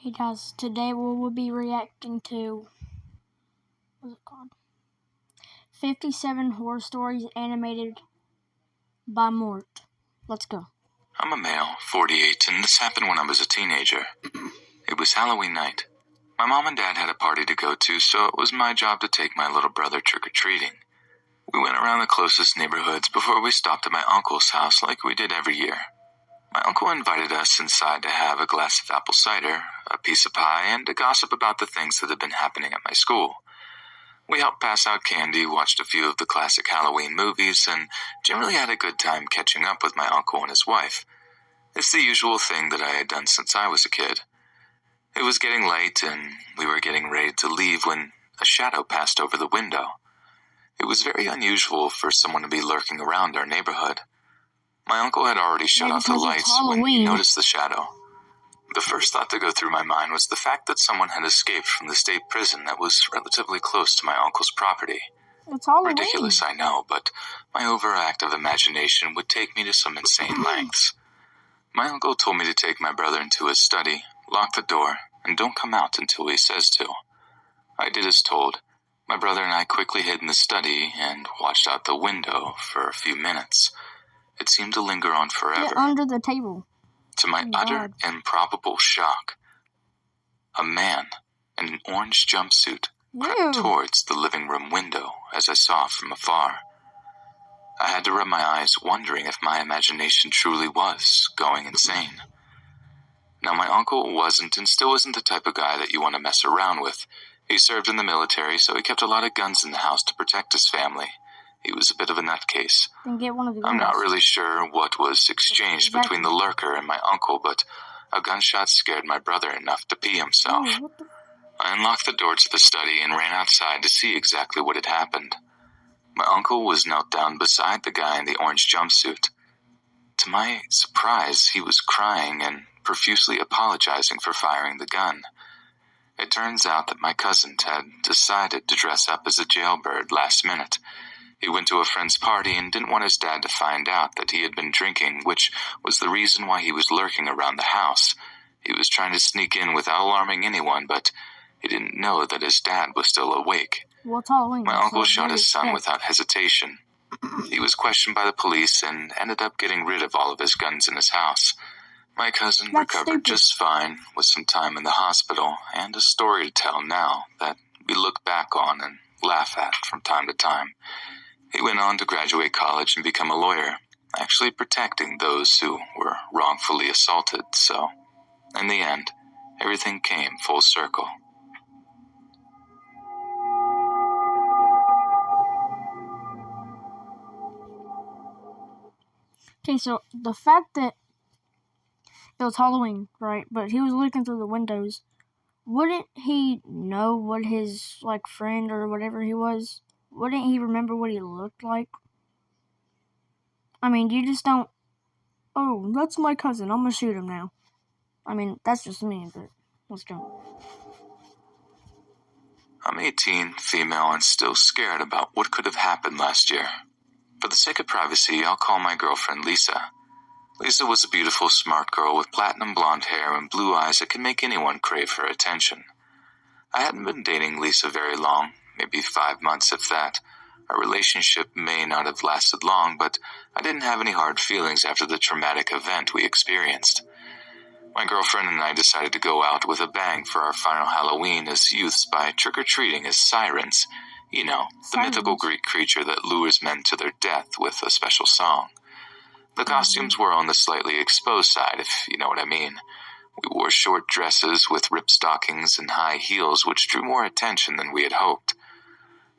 He does. Today we will be reacting to, what's it called? 57 Horror Stories animated by Mort. Let's go. I'm a male, 48, and this happened when I was a teenager. It was Halloween night. My mom and dad had a party to go to, so it was my job to take my little brother trick-or-treating. We went around the closest neighborhoods before we stopped at my uncle's house like we did every year. My uncle invited us inside to have a glass of apple cider, a piece of pie, and to gossip about the things that had been happening at my school. We helped pass out candy, watched a few of the classic Halloween movies, and generally had a good time catching up with my uncle and his wife. It's the usual thing that I had done since I was a kid. It was getting late, and we were getting ready to leave when a shadow passed over the window. It was very unusual for someone to be lurking around our neighborhood. My uncle had already shut off the lights when he noticed the shadow. The first thought to go through my mind was the fact that someone had escaped from the state prison that was relatively close to my uncle's property. It's Halloween. Ridiculous, I know, but my overactive imagination would take me to some insane lengths. My uncle told me to take my brother into his study, lock the door, and don't come out until he says to. I did as told. My brother and I quickly hid in the study and watched out the window for a few minutes. It seemed to linger on forever. Get under the table. To my utter improbable shock, a man in an orange jumpsuit crept towards the living room window as I saw from afar. I had to rub my eyes, wondering if my imagination truly was going insane. Now, my uncle wasn't and still isn't the type of guy that you want to mess around with. He served in the military, so he kept a lot of guns in the house to protect his family. He was a bit of a nutcase. Then get one of the guns. I'm not really sure what was exchanged between the lurker and my uncle, but a gunshot scared my brother enough to pee himself. I unlocked the door to the study and ran outside to see exactly what had happened. My uncle was knelt down beside the guy in the orange jumpsuit. To my surprise, he was crying and profusely apologizing for firing the gun. It turns out that my cousin had decided to dress up as a jailbird last minute. He went to a friend's party and didn't want his dad to find out that he had been drinking, which was the reason why he was lurking around the house. He was trying to sneak in without alarming anyone, but he didn't know that his dad was still awake. My uncle shot his son without hesitation. He was questioned by the police and ended up getting rid of all of his guns in his house. My cousin recovered just fine with some time in the hospital and a story to tell now that we look back on and laugh at from time to time. He went on to graduate college and become a lawyer, actually protecting those who were wrongfully assaulted, so in the end, everything came full circle. Okay, so the fact that it was Halloween, right? But he was looking through the windows. Wouldn't he know what his, friend or whatever he was? Wouldn't he remember what he looked like? I mean, you just don't, oh, that's my cousin, I'm gonna shoot him now. I mean, that's just me, but let's go. I'm 18, female, and still scared about what could have happened last year. For the sake of privacy, I'll call my girlfriend Lisa. Lisa was a beautiful, smart girl with platinum blonde hair and blue eyes that could make anyone crave her attention. I hadn't been dating Lisa very long, maybe 5 months if that. Our relationship may not have lasted long, but I didn't have any hard feelings after the traumatic event we experienced. My girlfriend and I decided to go out with a bang for our final Halloween as youths by trick-or-treating as sirens. You know, the mythical Greek creature that lures men to their death with a special song. The costumes were on the slightly exposed side, if you know what I mean. We wore short dresses with ripped stockings and high heels, which drew more attention than we had hoped.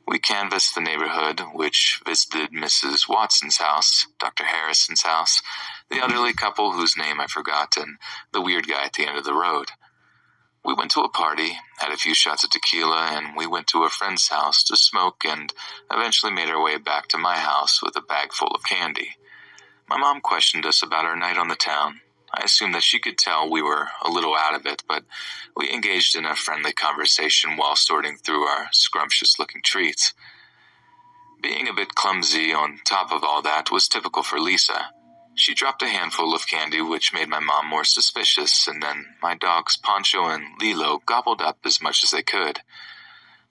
We canvassed the neighborhood, which visited Mrs. Watson's house, Dr. Harrison's house, the elderly couple whose name I forgot, and the weird guy at the end of the road. We went to a party, had a few shots of tequila, and we went to a friend's house to smoke and eventually made our way back to my house with a bag full of candy. My mom questioned us about our night on the town. I assumed that she could tell we were a little out of it, but we engaged in a friendly conversation while sorting through our scrumptious-looking treats. Being a bit clumsy on top of all that was typical for Lisa. She dropped a handful of candy, which made my mom more suspicious, and then my dogs Poncho and Lilo gobbled up as much as they could.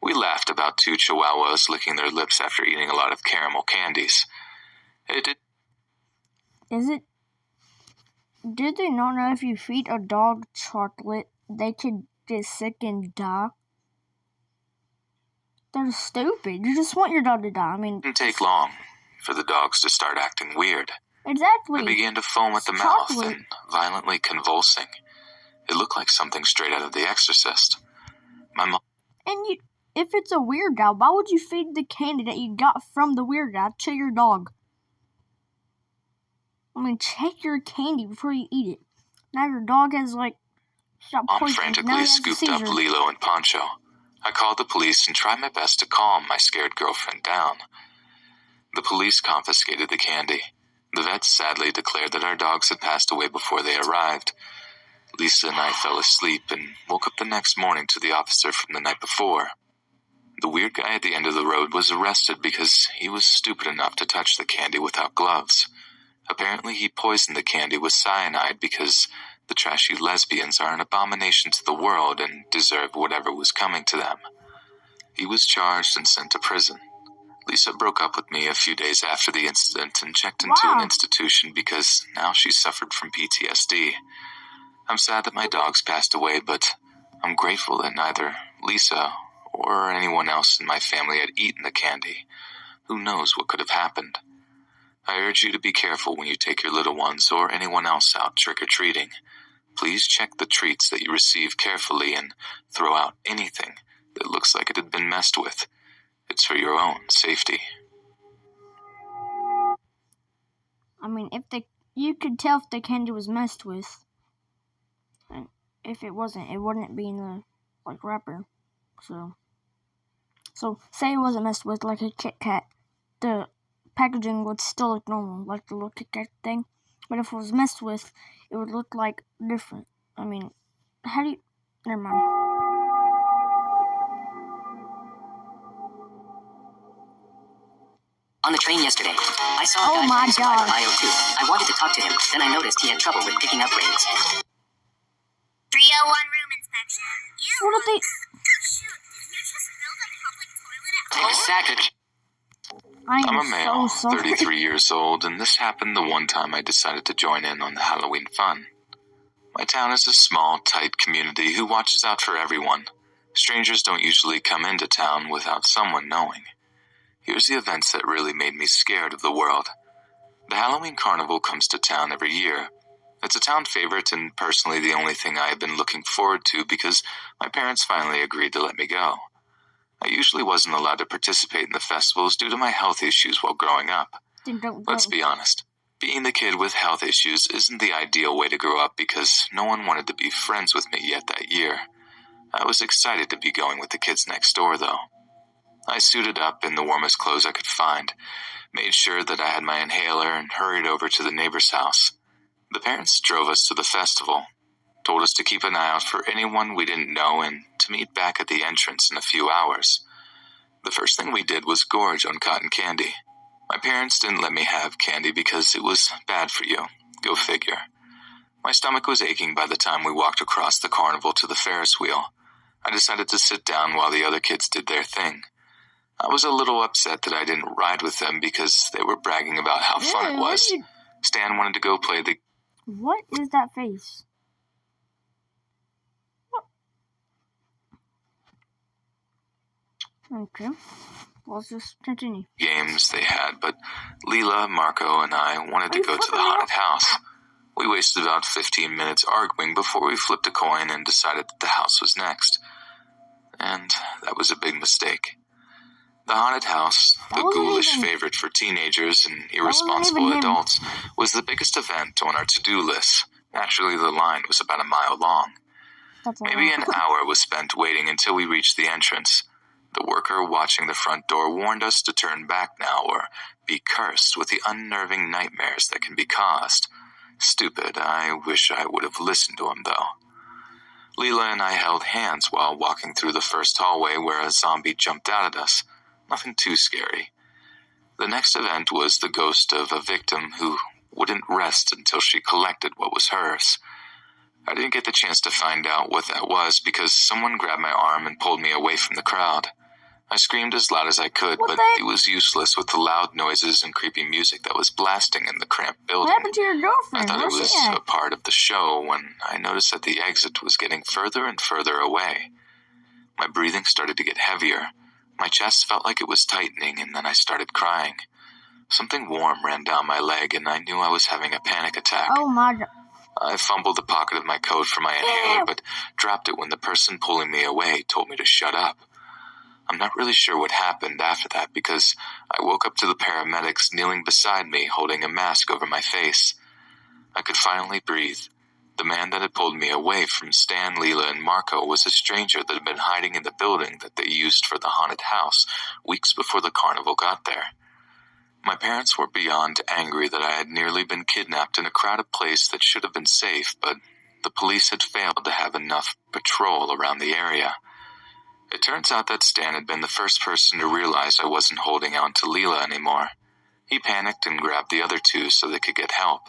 We laughed about two chihuahuas licking their lips after eating a lot of caramel candies. Did they not know if you feed a dog chocolate, they could get sick and die? They're stupid. You just want your dog to die. I mean, it didn't take long for the dogs to start acting weird. Exactly. They began to foam at the mouth and violently convulsing. It looked like something straight out of The Exorcist. My mom... And if it's a weird guy, why would you feed the candy that you got from the weird guy to your dog? I mean, check your candy before you eat it. Now your dog has, shot poison. Mom frantically scooped up Lilo and Poncho. I called the police and tried my best to calm my scared girlfriend down. The police confiscated the candy. The vets sadly declared that our dogs had passed away before they arrived. Lisa and I fell asleep and woke up the next morning to the officer from the night before. The weird guy at the end of the road was arrested because he was stupid enough to touch the candy without gloves. Apparently he poisoned the candy with cyanide because the trashy lesbians are an abomination to the world and deserve whatever was coming to them. He was charged and sent to prison. Lisa broke up with me a few days after the incident and checked into an institution because now she suffered from PTSD. I'm sad that my dogs passed away, but I'm grateful that neither Lisa or anyone else in my family had eaten the candy. Who knows what could have happened? I urge you to be careful when you take your little ones or anyone else out trick-or-treating. Please check the treats that you receive carefully and throw out anything that looks like it had been messed with. It's for your own safety. I mean, you could tell if the candy was messed with. And if it wasn't, it wouldn't be in the, wrapper. So, say it wasn't messed with, like a Kit Kat. The packaging would still look normal, like the little Kit Kat thing. But if it was messed with, it would look different. I mean, never mind. On the train yesterday, I saw a guy from IO2. I wanted to talk to him, then I noticed he had trouble with picking up rings. 301 room inspection. What did they... Shoot, you just built a public toilet at home? Exactly. I'm a male, 33 years old, and this happened the one time I decided to join in on the Halloween fun. My town is a small, tight community who watches out for everyone. Strangers don't usually come into town without someone knowing. Here's the events that really made me scared of the world. The Halloween Carnival comes to town every year. It's a town favorite and personally the only thing I have been looking forward to because my parents finally agreed to let me go. I usually wasn't allowed to participate in the festivals due to my health issues while growing up. Let's be honest. Being the kid with health issues isn't the ideal way to grow up because no one wanted to be friends with me yet that year. I was excited to be going with the kids next door, though. I suited up in the warmest clothes I could find, made sure that I had my inhaler, and hurried over to the neighbor's house. The parents drove us to the festival, told us to keep an eye out for anyone we didn't know and to meet back at the entrance in a few hours. The first thing we did was gorge on cotton candy. My parents didn't let me have candy because it was bad for you. Go figure. My stomach was aching by the time we walked across the carnival to the Ferris wheel. I decided to sit down while the other kids did their thing. I was a little upset that I didn't ride with them because they were bragging about how fun it was. Stan wanted to go play the... What is that face? What? Okay. Let's just continue. Games they had, but Leela, Marco, and I wanted to go to the haunted house. We wasted about 15 minutes arguing before we flipped a coin and decided that the house was next. And that was a big mistake. The haunted house, the ghoulish favorite for teenagers and irresponsible adults, was the biggest event on our to-do list. Naturally, the line was about a mile long. Maybe an hour was spent waiting until we reached the entrance. The worker watching the front door warned us to turn back now or be cursed with the unnerving nightmares that can be caused. Stupid, I wish I would have listened to him, though. Leela and I held hands while walking through the first hallway where a zombie jumped out at us. Nothing too scary. The next event was the ghost of a victim who wouldn't rest until she collected what was hers. I didn't get the chance to find out what that was because someone grabbed my arm and pulled me away from the crowd. I screamed as loud as I could, but it was useless with the loud noises and creepy music that was blasting in the cramped building. What happened to your girlfriend? I thought it was a part of the show when I noticed that the exit was getting further and further away. My breathing started to get heavier. My chest felt like it was tightening, and then I started crying. Something warm ran down my leg, and I knew I was having a panic attack. Oh my God. I fumbled the pocket of my coat for my inhaler, but dropped it when the person pulling me away told me to shut up. I'm not really sure what happened after that because I woke up to the paramedics kneeling beside me holding a mask over my face. I could finally breathe. The man that had pulled me away from Stan, Leela, and Marco was a stranger that had been hiding in the building that they used for the haunted house weeks before the carnival got there. My parents were beyond angry that I had nearly been kidnapped in a crowded place that should have been safe, but the police had failed to have enough patrol around the area. It turns out that Stan had been the first person to realize I wasn't holding on to Leela anymore. He panicked and grabbed the other two so they could get help.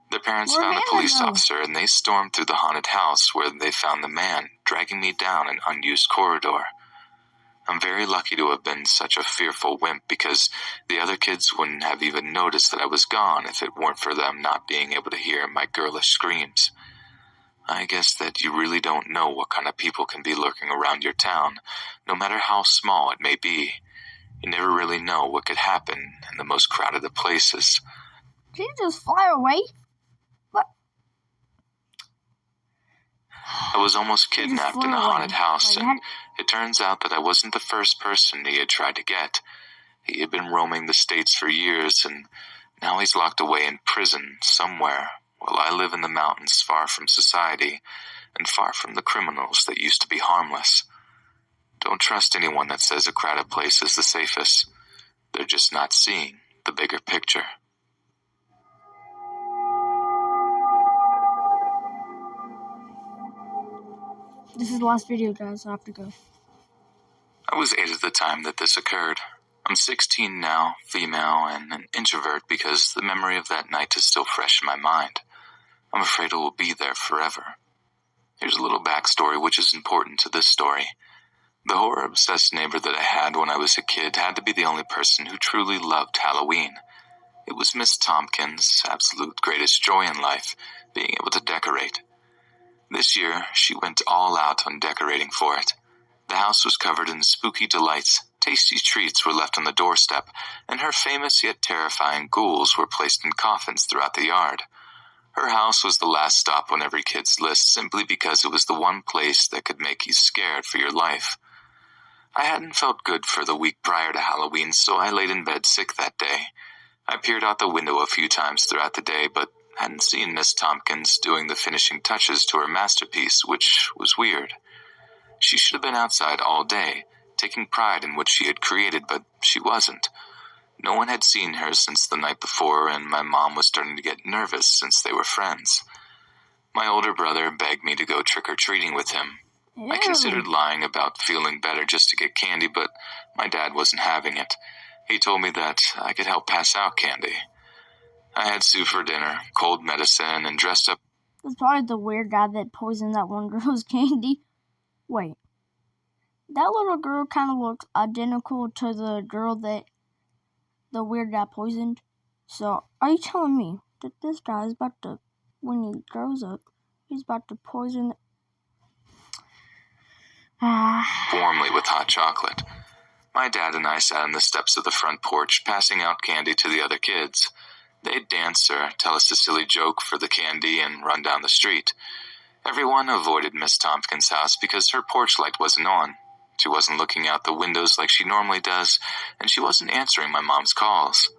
Their parents found a police officer and they stormed through the haunted house where they found the man dragging me down an unused corridor. I'm very lucky to have been such a fearful wimp because the other kids wouldn't have even noticed that I was gone if it weren't for them not being able to hear my girlish screams. I guess that you really don't know what kind of people can be lurking around your town, no matter how small it may be. You never really know what could happen in the most crowded of places. Did you just fly away? What? I was almost kidnapped in a haunted house, and it turns out that I wasn't the first person he had tried to get. He had been roaming the States for years, and now he's locked away in prison somewhere, while I live in the mountains far from society, and far from the criminals that used to be harmless. Don't trust anyone that says a crowded place is the safest. They're just not seeing the bigger picture. This is the last video, guys. I have to go. I was 8 at the time that this occurred. I'm 16 now, female, and an introvert because the memory of that night is still fresh in my mind. I'm afraid it will be there forever. Here's a little backstory which is important to this story. The horror-obsessed neighbor that I had when I was a kid had to be the only person who truly loved Halloween. It was Miss Tompkins' absolute greatest joy in life, being able to decorate. This year, she went all out on decorating for it. The house was covered in spooky delights, tasty treats were left on the doorstep, and her famous yet terrifying ghouls were placed in coffins throughout the yard. Her house was the last stop on every kid's list simply because it was the one place that could make you scared for your life. I hadn't felt good for the week prior to Halloween, so I laid in bed sick that day. I peered out the window a few times throughout the day, but hadn't seen Miss Tompkins doing the finishing touches to her masterpiece, which was weird. She should have been outside all day, taking pride in what she had created, but she wasn't. No one had seen her since the night before, and my mom was starting to get nervous since they were friends. My older brother begged me to go trick-or-treating with him. Ew. I considered lying about feeling better just to get candy, but my dad wasn't having it. He told me that I could help pass out candy. I had soup for dinner, cold medicine, and dressed up. That's probably the weird guy that poisoned that one girl's candy. Wait. That little girl kind of looks identical to the girl that the weird guy poisoned. So, are you telling me that this guy is about to, when he grows up, he's about to poison warmly with hot chocolate. My dad and I sat on the steps of the front porch, passing out candy to the other kids. They'd dance or tell us a silly joke for the candy and run down the street. Everyone avoided Miss Tompkins' house because her porch light wasn't on. She wasn't looking out the windows like she normally does, and she wasn't answering my mom's calls.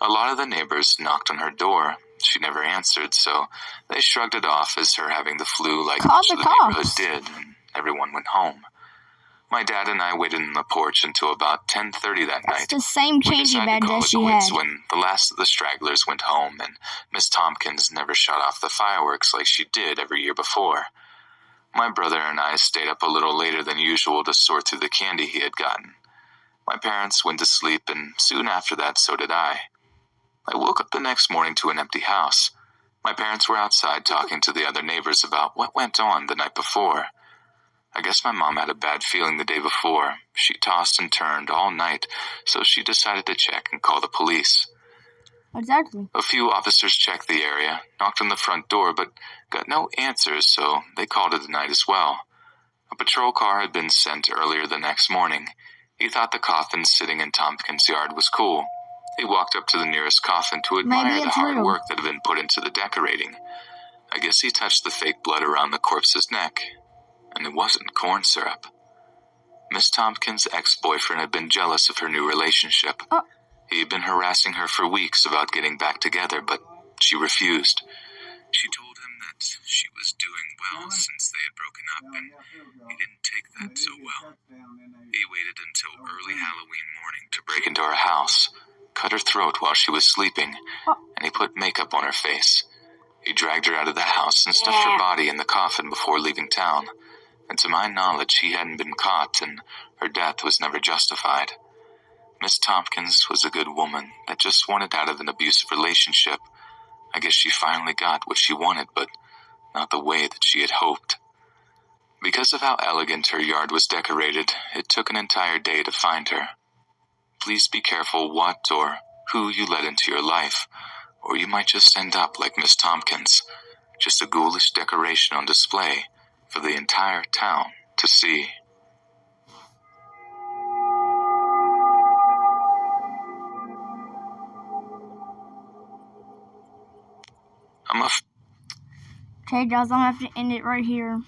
A lot of the neighbors knocked on her door. She never answered, so they shrugged it off as her having the flu like most of the neighborhood did, and everyone went home. My dad and I waited on the porch until about 10:30 that night. It's the same candy bag that she had. When the last of the stragglers went home and Miss Tompkins never shut off the fireworks like she did every year before. My brother and I stayed up a little later than usual to sort through the candy he had gotten. My parents went to sleep, and soon after that so did I. I woke up the next morning to an empty house. My parents were outside talking to the other neighbors about what went on the night before. I guess my mom had a bad feeling the day before. She tossed and turned all night, so she decided to check and call the police. Exactly. A few officers checked the area, knocked on the front door, but got no answers, so they called it a night as well. A patrol car had been sent earlier the next morning. He thought the coffin sitting in Tompkins' yard was cool. He walked up to the nearest coffin to admire the hard work that had been put into the decorating. I guess he touched the fake blood around the corpse's neck, and it wasn't corn syrup. Miss Tompkins' ex-boyfriend had been jealous of her new relationship. He had been harassing her for weeks about getting back together, but she refused. She told him that she was doing well since they had broken up, and he didn't take that so well. He waited until early Halloween morning to break into her house, cut her throat while she was sleeping, and he put makeup on her face. He dragged her out of the house and stuffed her body in the coffin before leaving town. And to my knowledge, he hadn't been caught, and her death was never justified. Miss Tompkins was a good woman that just wanted out of an abusive relationship. I guess she finally got what she wanted, but not the way that she had hoped. Because of how elegant her yard was decorated, it took an entire day to find her. Please be careful what or who you let into your life, or you might just end up like Miss Tompkins, just a ghoulish decoration on display for the entire town to see. Okay, guys, I'm gonna have to end it right here.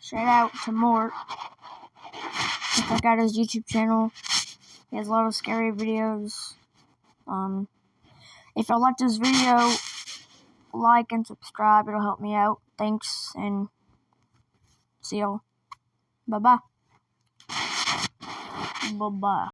Shout out to Mort. Check out his YouTube channel. He has a lot of scary videos. If you like this video, like and subscribe. It'll help me out. Thanks, and see y'all. Bye-bye. Bye-bye.